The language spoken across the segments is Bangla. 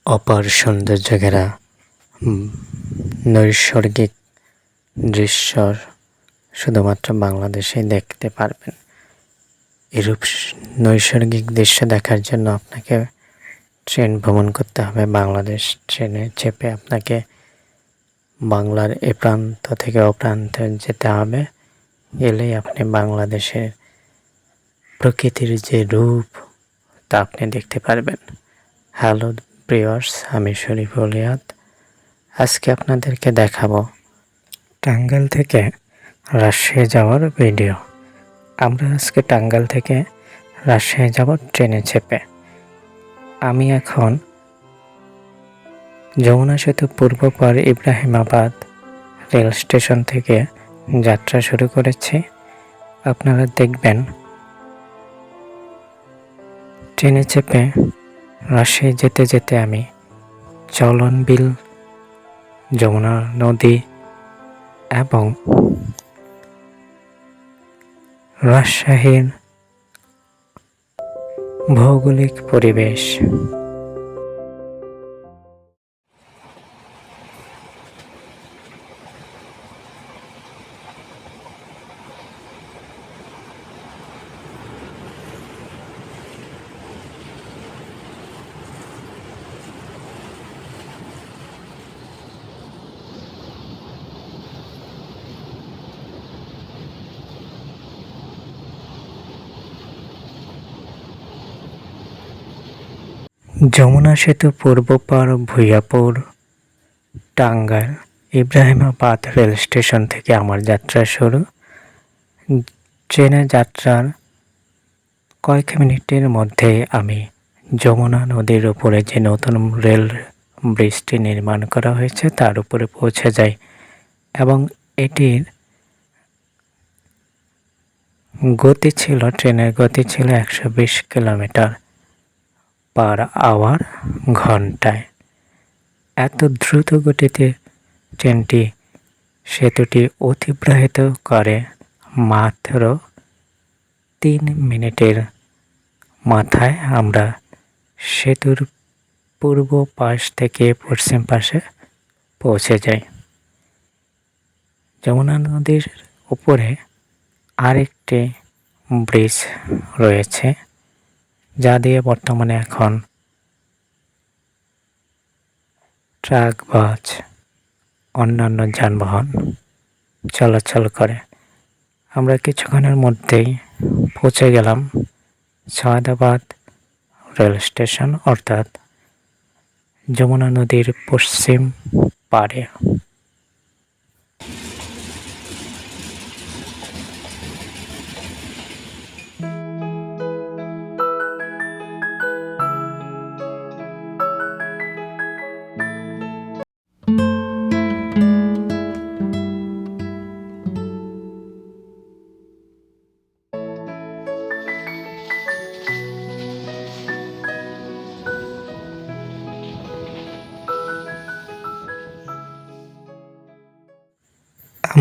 অপার সৌন্দর্য ঘেরা নৈসর্গিক দৃশ্য শুধুমাত্র বাংলাদেশেই দেখতে পারবেন। এরূপ নৈসর্গিক দৃশ্য দেখার জন্য আপনাকে ট্রেন ভ্রমণ করতে হবে। বাংলাদেশ ট্রেনে চেপে আপনাকে বাংলার এ প্রান্ত থেকে ও প্রান্তে যেতে হবে। গেলেই আপনি বাংলাদেশের প্রকৃতির যে রূপ তা আপনি দেখতে পারবেন। হ্যালো ভিউয়ার্স, আমি শরীফুল রিয়াদ। আজকে আপনাদেরকে দেখাবো টাঙ্গাইল থেকে রাজশাহী যাওয়ার ভিডিও। আমরা আজকে টাঙ্গাইল থেকে রাজশাহী যাব ট্রেনে চেপে। আমি এখন যমুনা সেতু পূর্ব পার ইব্রাহিমাবাদ রেল স্টেশন থেকে যাত্রা শুরু করেছি। আপনারা দেখবেন ট্রেনে চেপে রাজশাহী যেতে যেতে আমি চলন বিল, যমুনা নদী এবং রাজশাহীর ভৌগোলিক পরিবেশ, যমুনা সেতু পূর্ব পার ভূঁইয়াপুর টাঙ্গাইল ইব্রাহিমাবাদ রেল স্টেশন থেকে আমার যাত্রা শুরু। ট্রেনে যাত্রার কয়েক মিনিটের মধ্যেই আমি যমুনা নদীর উপরে যে নতুন রেল ব্রিজটি নির্মাণ করা হয়েছে তার উপরে পৌঁছে যাই এবং এটির ট্রেনের গতি ছিল 120 কিলোমিটার পার আওয়ার ঘন্টায়। এত দ্রুত গতিতে ট্রেনটি সেতুটি অতিবাহিত করে মাত্র 3 মিনিটের মাথায় আমরা সেতুর পূর্ব পাশ থেকে পশ্চিম পাশে পৌঁছে যাই। যমুনা নদীর উপরে আরেকটি ব্রিজ রয়েছে যা দিয়ে বর্তমানে এখন ট্রাক, বাস, অন্যান্য যানবাহন চলাচল করে। আমরা কিছুক্ষণের মধ্যেই পৌঁছে গেলাম সায়দাবাদ রেল স্টেশন, অর্থাৎ যমুনা নদীর পশ্চিম পাড়ে।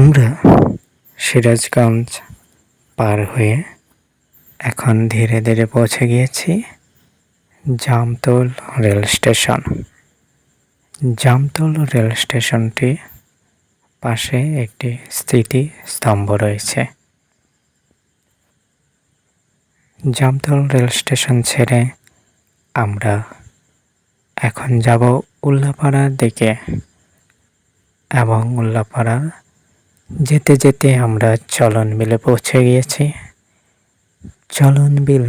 আমরা সিরাজগঞ্জ পার হয়ে এখন ধীরে ধীরে পৌঁছে গিয়েছি Jamtal rail station. Jamtal rail স্টেশনটি পাশে একটি স্মৃতিস্তম্ভ রয়েছে। জামতল রেল স্টেশন ছেড়ে আমরা এখন যাব উল্লাপাড়ার দিকে এবং উল্লাপাড়া যেতে যেতে আমরা চলন বিলে পৌঁছে গিয়েছি। চলন বিল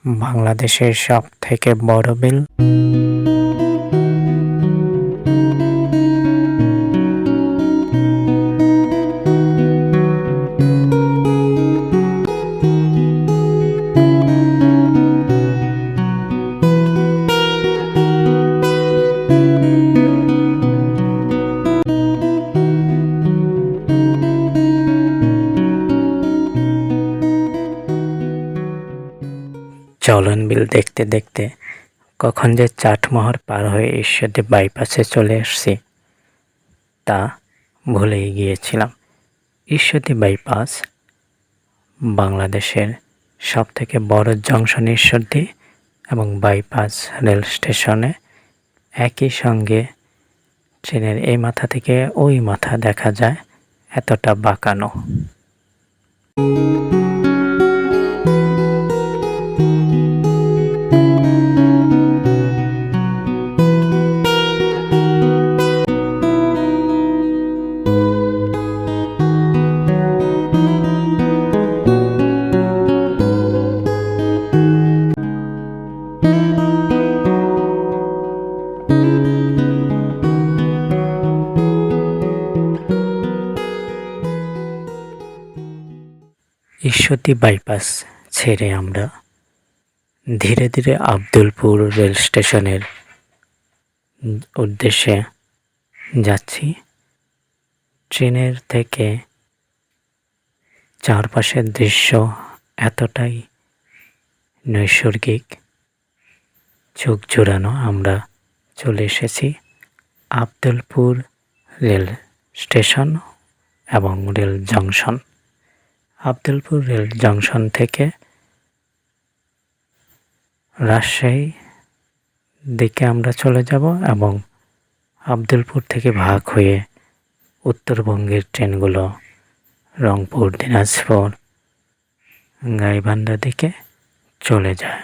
বাংলাদেশের সব থেকে বড় বিল। চলন বিল দেখতে দেখতে কখন যে চাটমোহর পার হয়ে ঈশ্বরদী বাইপাসে চলে আসছি তা ভুলেই গিয়েছিলাম। ঈশ্বরদী বাইপাস বাংলাদেশের সবথেকে বড় জংশন ঈশ্বরদী এবং বাইপাস রেল স্টেশনে একই সঙ্গে ট্রেনের এই মাথা থেকে ওই মাথা দেখা যায়, এতটা বাঁকানো। ঈশ্বরদী বাইপাস ছেড়ে আমরা ধীরে ধীরে আব্দুলপুর রেল স্টেশনের উদ্দেশ্যে যাচ্ছি। ট্রেনের থেকে চারপাশের দৃশ্য এতটাই নৈসর্গিক, চোখ জোড়ানো। আমরা চলে এসেছি আব্দুলপুর রেল স্টেশন এবং rail junction. Abdulpur rail junction থেকে রাজশাহী দিকে আমরা চলে যাব এবং আব্দুলপুর থেকে ভাগ হয়ে উত্তরবঙ্গের ট্রেনগুলো রংপুর, দিনাজপুর, গাইবান্ধা দিকে চলে যায়।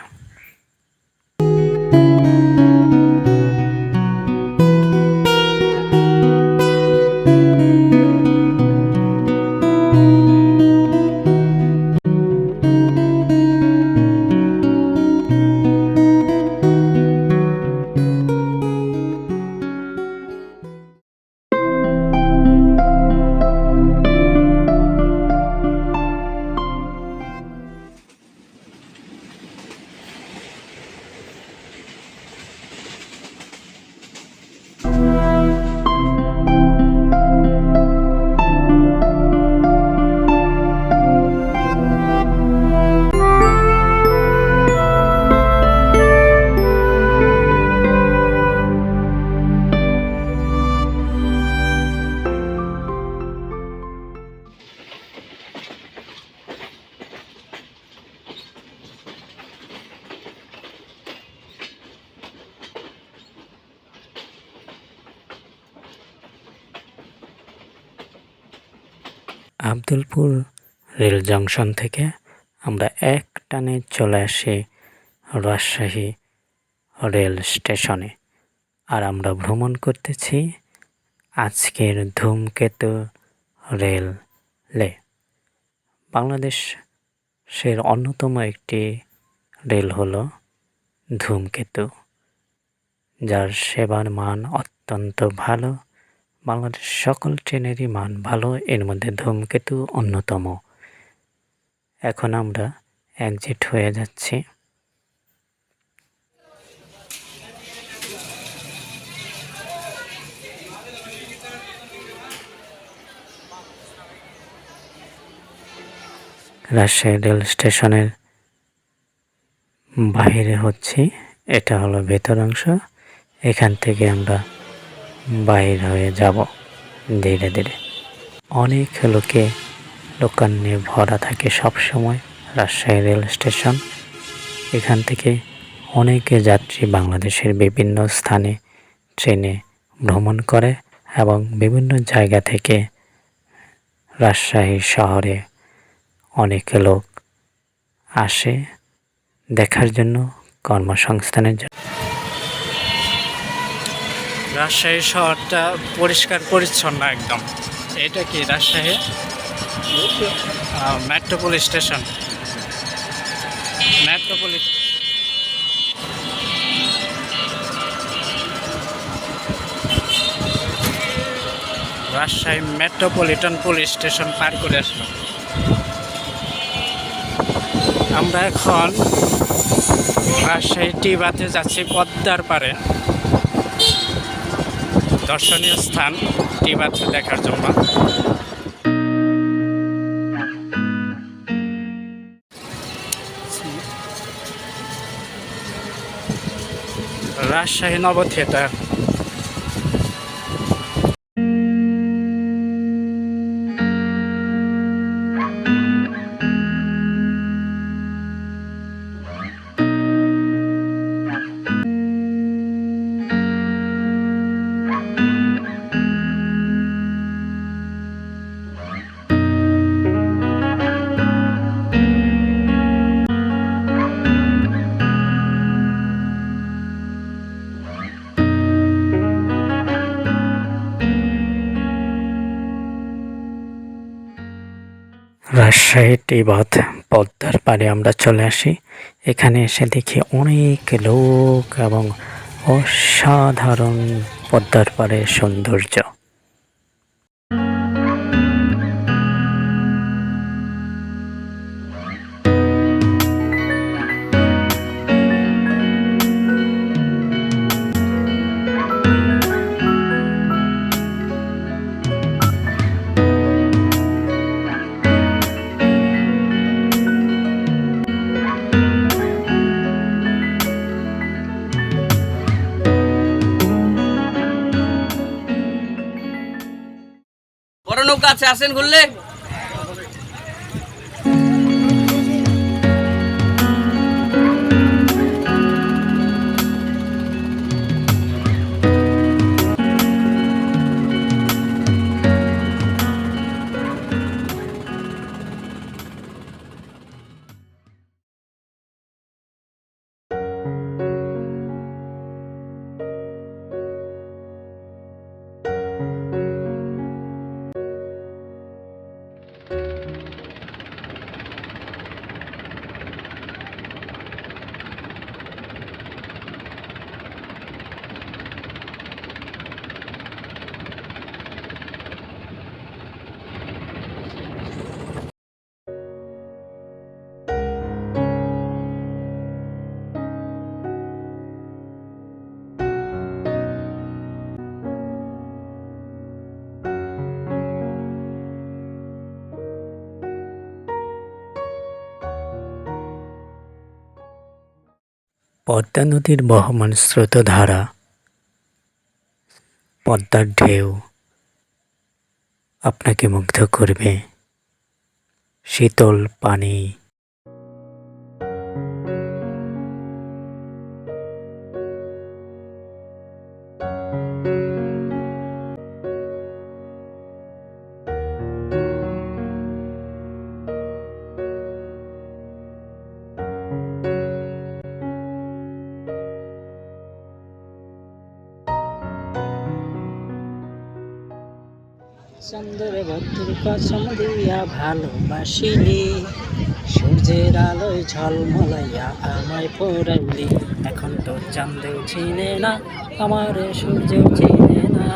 আব্দুলপুর রেল জংশন থেকে আমরা এক টানে চলে আসি রাজশাহী রেল স্টেশনে। আর আমরা ভ্রমণ করতেছি আজকের ধূমকেতু রেলে। বাংলাদেশের অন্যতম একটি রেল হলো ধূমকেতু, যার সেবার মান অত্যন্ত ভালো। বাংলাদেশ সকল ট্রেনেরই মান ভালো, এর মধ্যে ধূমকেতু অন্যতম। এখন আমরা এক্সিট হয়ে যাচ্ছি। রাজশাহী রেল স্টেশনের বাইরে হচ্ছি, এটা হলো ভেতর অংশ। এখান থেকে আমরা বাইর হয়ে যাব ধীরে ধীরে। অনেক লোকান্নে ভরা থাকে সব সময় রাজশাহী রেল স্টেশন। এখান থেকে অনেকে যাত্রী বাংলাদেশের বিভিন্ন স্থানে ট্রেনে ভ্রমণ করে এবং বিভিন্ন জায়গা থেকে রাজশাহী শহরে অনেক লোক আসে দেখার জন্য, কর্মসংস্থানের জন্য। রাজশাহী শহরটা পরিষ্কার পরিচ্ছন্ন একদম। এটা কি Rajshahi metropolitan station? Rajshahi metropolitan police station পার করে আসলাম। আমরা এখন রাজশাহী টিবাতে যাচ্ছি পদ্মার পারে, দর্শনীয় স্থান টিবাতে দেখার জন্য। রাজশাহী নব থিয়েটার। রাজশাহী টিবাত পদ্মার পাড়ে আমরা চলে আসি। এখানে এসে দেখি অনেক লোক এবং অসাধারণ পদ্মার পাড়ের সৌন্দর্য। বড় নৌকা আছে, আসেন ঘুরলে। পদ্মা নদীর বহমান স্রোতধারা, পদ্মার ঢেউ আপনাকে মুগ্ধ করবে। শীতল পানি, চন্দ্রে ভক্তের কসম দিয়া ভালোবাসিলি, সূর্যের আলোয় ঝলমলাইয়া আমায় পড়াইলি। এখন তো চাঁদেও চিনে না আমার, সূর্যেও চিনে না,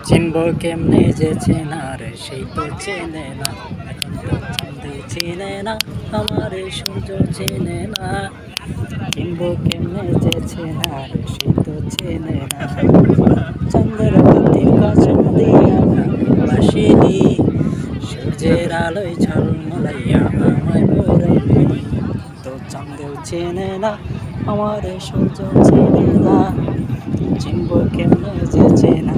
চিনব কেমনে যে চেনার সেই তো চেনে না। এখন তো চাঁদেও চিনে না আমার, সূর্য চিনে না, চিনব কেমনে যে চেনার সেই তো চেনে না। চন্দ্রের ভক্তের কসম দিয়া ভালোবাসিলি, সূর্যের আলোয় ঝলমলাইয়া আমায় পড়াইলি। তো চাঁদেও চেনে না আমার, সূর্য চেনে না, চিনব কেমনে যে চেনা